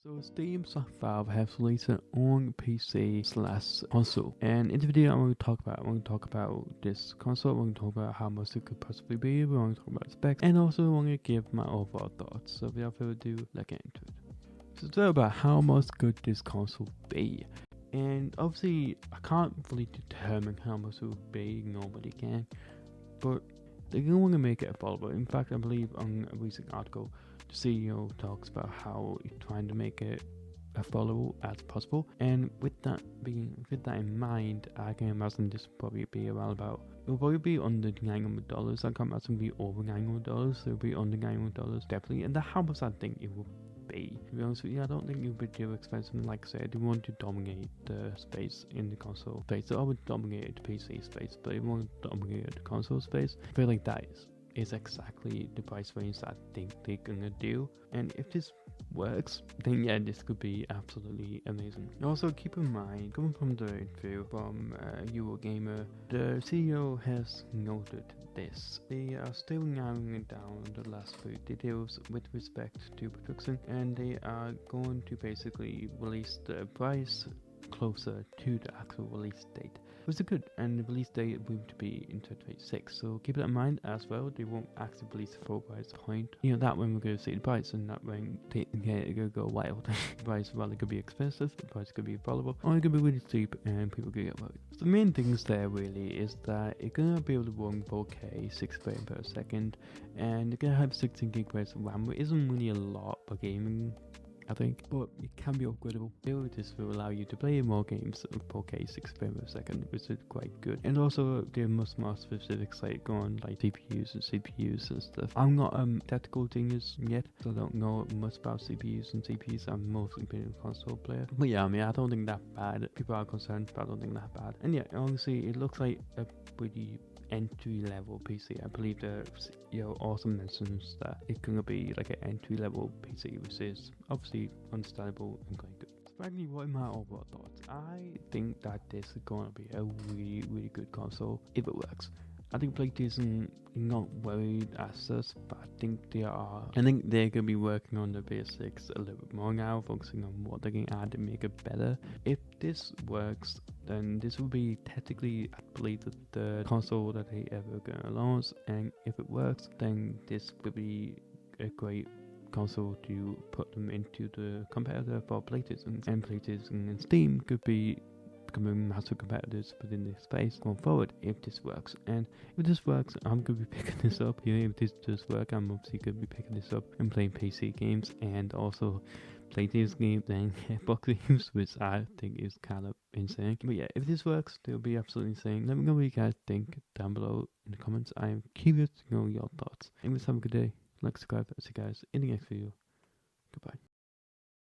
So Steam/Valve have released an own PC/console, and in the video I want to talk about this console. I want to talk about how much it could possibly be. We want to talk about specs, and also I want to give my overall thoughts. So without further ado, let's get into it. So it's about how much could this console be, and obviously I can't really determine how much it will be. Nobody can, but they're going to make it affordable. In fact, I believe on a recent article, the CEO talks about how he's trying to make it affordable as possible. And with that in mind, I can imagine this will probably be around about. It'll probably be under $900. I can't imagine it'll be over $900. It'll be under $900 definitely. And that's how much I think it will be. To be honest with you, I don't think it would be too expensive. Like I said, they want to dominate the space in the console space. So I would dominate the PC space, but they want to dominate the console space. I feel like that is exactly the price range that I think they're gonna do. And if this works, then yeah, this could be absolutely amazing. Also, keep in mind, coming from the interview from Eurogamer, the CEO has noted this. They are still narrowing down the last few details with respect to production, and they are going to basically release the price closer to the actual release date, which is good, and the release date will to be in 2026. So keep that in mind as well. They won't actually release the full price point. That when we're going to see the price, and that when it could go wild. The price rather could be expensive, the price could be affordable, or it could be really cheap, and people could get worried. So the main things there really is that it's gonna be able to run 4K 6 frames per second, and it's gonna have 16 gigabytes of RAM, which isn't really a lot for gaming, I think, but it can be upgradable. This will allow you to play more games at 4K 6 frames per second, which is quite good. And also there are much more specifics like on like CPUs and CPUs and stuff. I'm not a technical genius yet, so I don't know much about CPUs and CPUs. I've mostly been a console player. But yeah, I don't think that bad. People are concerned, but I don't think that bad. And yeah, honestly, it looks like a pretty entry-level PC. I believe that also mentions that it's gonna be like an entry-level PC, which is obviously understandable and quite good. Frankly, what are my overall thoughts? I think that this is gonna be a really, really good console if it works. I think PlayStation not worried as such, but I think they're gonna be working on the basics a little bit more now, focusing on what they can add to make it better. If this works, then this will be technically, I believe, the console that they ever gonna launch. And if it works, then this will be a great console to put them into the competitor for PlayStation, and PlayStation and Steam could be becoming massive competitors within this space going forward if this works. And if this works, I'm going to be picking this up. If this does work, I'm obviously going to be picking this up and playing PC games and also PlayStation games and Xbox games, which I think is kind of insane. But yeah, if this works, they'll be absolutely insane. Let me know what you guys think down below in the comments. I am curious to know your thoughts. Anyways, have a good day. Like, subscribe, see you guys in the next video. Goodbye.